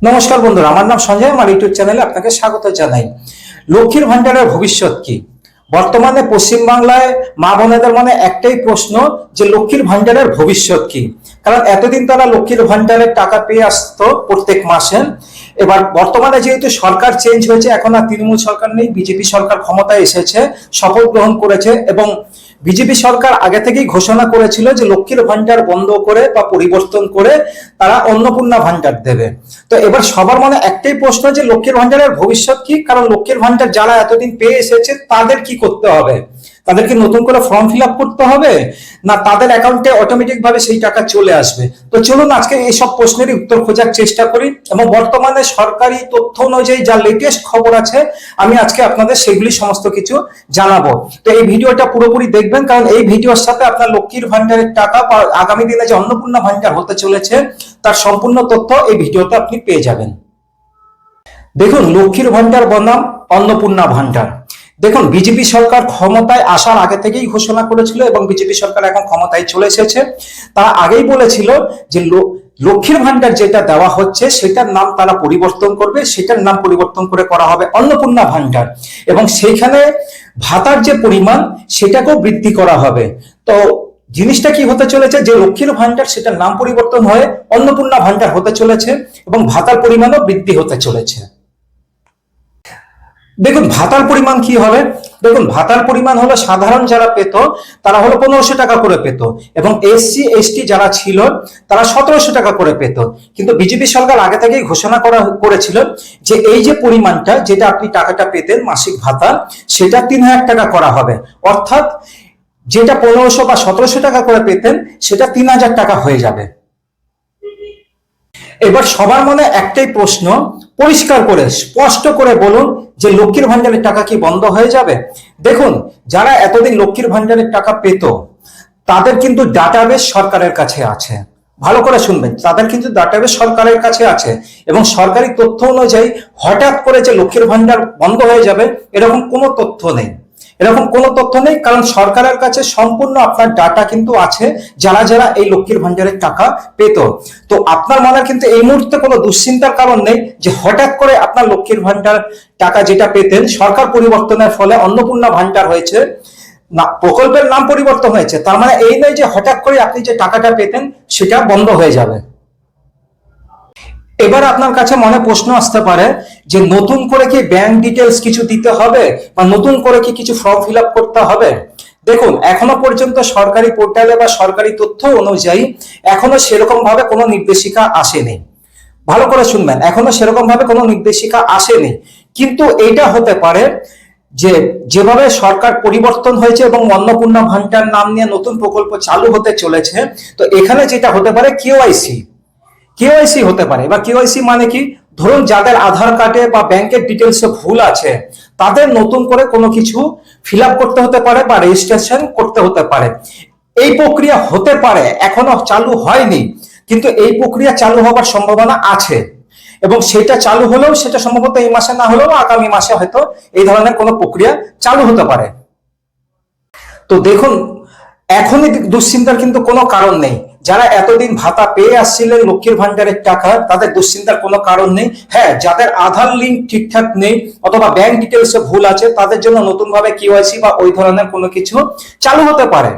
নমস্কার বন্ধুরা, আমার নাম সঞ্জয়। আমার ইউটিউব চ্যানেলে আপনাকে স্বাগত জানাই। লক্ষ্মীর ভান্ডারের ভবিষ্যৎ কি? বর্তমানে পশ্চিমবাংলায় মা বোনেদের মনে একটাই প্রশ্ন যে লক্ষ্মীর ভান্ডারের ভবিষ্যৎ কি। কারণ এতদিন তারা লক্ষ্মীর ভান্ডারের টাকা পেয়ে আসতো প্রত্যেক মাসে। এবার বর্তমানে যেহেতু সরকার চেঞ্জ হয়েছে, এখন আর তৃণমূল সরকার নেই, বিজেপি সরকার ক্ষমতায় এসেছে, শপথ গ্রহণ করেছে এবং বিজেপি সরকার আগে থেকেই ঘোষণা করেছিল যে লক্ষ্মীর ভান্ডার বন্ধ করে বা পরিবর্তন করে তারা অন্নপূর্ণা ভান্ডার দেবে। তো এবার সবার মনে একটাই প্রশ্ন যে লক্ষ্মীর ভান্ডারের ভবিষ্যৎ কি? কারণ লক্ষ্মীর ভান্ডার যারা এতদিন পেয়ে এসেছে তাদের কি করতে হবে? তাদেরকে নতুন করে ফর্ম ফিল আপ করতে হবে, না তাদের অ্যাকাউন্টে অটোমেটিক ভাবে সেই টাকা চলে আসবে? তো চলুন আজকে এইসব প্রশ্নেরই উত্তর খোঁজার চেষ্টা করি এবং বর্তমানে সরকারি তথ্য অনুযায়ী যা লেটেস্ট খবর আছে আমি আজকে আপনাদের সেগুলি সমস্ত কিছু জানাবো। তো এই ভিডিওটা পুরোপুরি দেখবেন, কারণ এই ভিডিওর সাথে আপনার লক্ষ্মীর ভান্ডারের টাকা বা আগামী দিনে যে অন্নপূর্ণা ভান্ডার হতে চলেছে তার সম্পূর্ণ তথ্য এই ভিডিওতে আপনি পেয়ে যাবেন। দেখুন, লক্ষ্মীর ভান্ডার বনাম অন্নপূর্ণা ভান্ডার। দেখুন, বিজেপি সরকার ক্ষমতায় আসার আগে থেকেই ঘোষণা করেছিল এবং বিজেপি সরকার এখন ক্ষমতায় চলে এসেছে। তারা আগেই বলেছিল যে লক্ষ্মীর ভান্ডার যেটা দেওয়া হচ্ছে সেটার নাম তারা পরিবর্তন করবে, সেটার নাম পরিবর্তন করে করা হবে অন্নপূর্ণা ভান্ডার এবং সেইখানে ভাতার যে পরিমাণ সেটাকেও বৃদ্ধি করা হবে। তো জিনিসটা কি হতে চলেছে, যে লক্ষ্মীর ভান্ডার সেটার নাম পরিবর্তন হয়ে অন্নপূর্ণা ভান্ডার হতে চলেছে এবং ভাতার পরিমাণও বৃদ্ধি হতে চলেছে। দেখুন, ভাতার পরিমাণ কি হবে। দেখুন, ভাতার পরিমাণ হলো সাধারণ যারা পেত তারা হলো 1500 টাকা করে পেত এবং এসসি এসটি যারা ছিল তারা 1700 টাকা করে পেত। কিন্তু বিজেপি সরকার আগে থেকেই ঘোষণা করেছিল যে এই যে পরিমাণটা যেটা আপনি টাকাটা পেতেন মাসিক ভাতা, সেটা 3000 টাকা করা হবে। অর্থাৎ যেটা 1500 বা 1700 টাকা করে পেতেন সেটা 3000 টাকা হয়ে যাবে। এবার সবার মনে একটাই প্রশ্ন, পরিষ্কার করে স্পষ্ট করে বলুন যে লক্ষ্মীর ভান্ডারের টাকা কি বন্ধ হয়ে যাবে? দেখুন, যারা এতদিন লক্ষ্মীর ভান্ডারের টাকা পেত তাদের কিন্তু ডাটাবেস সরকারের কাছে আছে। ভালো করে শুনবেন, তাদের কিন্তু ডাটাবেস সরকারের কাছে আছে এবং সরকারি তথ্য অনুযায়ী হঠাৎ করে যে লক্ষ্মীর ভান্ডার বন্ধ হয়ে যাবে এরকম কোনো তথ্য নেই। এরকম কোনো তথ্য নেই, কারণ সরকারের কাছে সম্পূর্ণ আপনার ডাটা কিন্তু আছে যারা যারা এই লক্ষ্মীর ভান্ডারের টাকা পেত। তো আপনার মনে কিন্তু এই মুহূর্তে কোনো দুশ্চিন্তার কারণ নেই যে হঠাৎ করে আপনার লক্ষ্মীর ভান্ডার টাকা যেটা পেতেন সরকার পরিবর্তনের ফলে অন্নপূর্ণা ভান্ডার হয়েছে, না প্রকল্পের নাম পরিবর্তন হয়েছে, তার মানে এই নয় যে হঠাৎ করে আপনি যে টাকাটা পেতেন সেটা বন্ধ হয়ে যাবে। এবার আপনার কাছে মনে প্রশ্ন আসতে পারে যে নতুন করে কি ব্যাংক ডিটেলস কিছু দিতে হবে বা নতুন করে কি কিছু ফর্ম ফিল আপ করতে হবে? দেখুন, এখনো পর্যন্ত সরকারি পোর্টালে বা সরকারি তথ্য অনুযায়ী এখনো সেরকম ভাবে কোনো নির্দেশিকা আসেনি। ভালো করে শুনবেন, এখনো সেরকম ভাবে কোনো নির্দেশিকা আসেনি। কিন্তু এইটা হতে পারে যে যেভাবে সরকার পরিবর্তন হয়েছে এবং অন্নপূর্ণা ভান্ডার নাম নিয়ে নতুন প্রকল্প চালু হতে চলেছে, তো এখানে যেটা হতে পারে কেওয়াইসি হতে পারে। এবার কেওয়াইসি মানে কি? ধরুন, যাদের আধার কার্ডে বা ব্যাংকের ডিটেলসে ভুল আছে তাদের নতুন করে কোনো কিছু ফিল আপ করতে হতে পারে বা রেজিস্ট্রেশন করতে হতে পারে। এই প্রক্রিয়া হতে পারে, এখনো চালু হয়নি, কিন্তু এই প্রক্রিয়া চালু হবার সম্ভাবনা আছে এবং সেটা চালু হলেও সেটা সম্ভবত এই মাসে না হলেও আগামী মাসে হয়তো এই ধরনের কোনো প্রক্রিয়া চালু হতে পারে। তো দেখুন, এখনই দুশ্চিন্তার কিন্তু কোনো কারণ নেই। যারা এতদিন ভাতা পেয়ে আসছিলেন লক্ষ্মীর ভান্ডারের টাকা তাদের দুশ্চিন্তার কোনো কারণ নেই। হ্যাঁ, যাদের আধার লিঙ্ক ঠিকঠাক নেই অথবা ব্যাংক ডিটেলসে ভুল আছে তাদের জন্য নতুন ভাবে কেওয়াইসি বা ওই ধরনের কোনো কিছু চালু হতে পারে।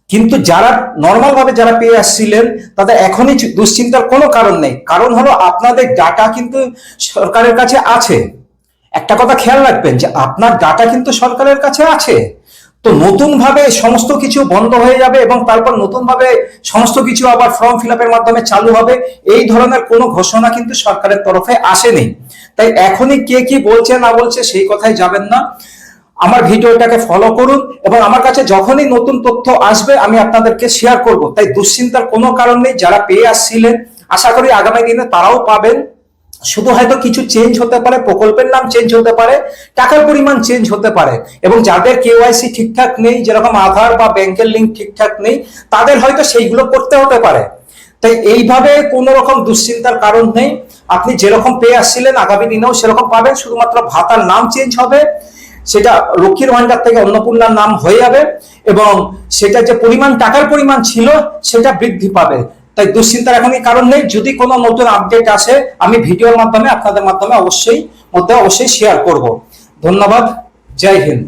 কিন্তু যারা নর্মাল ভাবে যারা পেয়ে আসছিলেন তাদের এখনই দুশ্চিন্তার কোনো কারণ নেই। কারণ হলো আপনাদের ডাটা কিন্তু সরকারের কাছে আছে। একটা কথা খেয়াল রাখবেন যে আপনার ডাটা কিন্তু সরকারের কাছে আছে। তো নতুন ভাবে সমস্ত কিছু বন্ধ হয়ে যাবে এবং তারপর নতুন ভাবে সমস্ত কিছু আবার ফর্ম ফিল আপের মাধ্যমে চালু হবে, এই ধরনের কোনো ঘোষণা কিন্তু সরকারের তরফে আসেনি। তাই এখনই কে কি বলছে না বলছে সেই কথায় যাবেন না। আমার ভিডিওটাকে ফলো করুন এবং আমার কাছে যখনই নতুন তথ্য আসবে আমি আপনাদেরকে শেয়ার করব। তাই দুশ্চিন্তার কোনো কারণ নেই। যারা পেয়ে আসছিলেন আশা করি আগামী দিনে তারাও পাবেন। শুধু হয়তো কিছু চেঞ্জ হতে পারে, প্রকল্পের নাম চেঞ্জ হতে পারে, টাকার পরিমাণ চেঞ্জ হতে পারে এবং যাদের কেওয়াইসি ঠিকঠাক নেই, যেরকম আধার বা ব্যাংকের লিঙ্ক ঠিকঠাক নেই, তাদের হয়তো সেইগুলো করতে হতে পারে। তাই এইভাবে কোনো রকম দুশ্চিন্তার কারণ নেই। আপনি যেরকম পেয়ে আসছিলেন আগামী দিনেও সেরকম পাবেন, শুধুমাত্র ভাতার নাম চেঞ্জ হবে, সেটা লক্ষ্মীর ভান্ডার থেকে অন্নপূর্ণার নাম হয়ে যাবে এবং সেটা যে পরিমাণ টাকার পরিমাণ ছিল সেটা বৃদ্ধি পাবে। তাই দুশ্চিন্তার এখনই কারণ নেই। যদি কোনো নতুন আপডেট আসে আমি ভিডিওর মাধ্যমে আপনাদের মাধ্যমে অবশ্যই শেয়ার করব। ধন্যবাদ। জয় হিন্দ।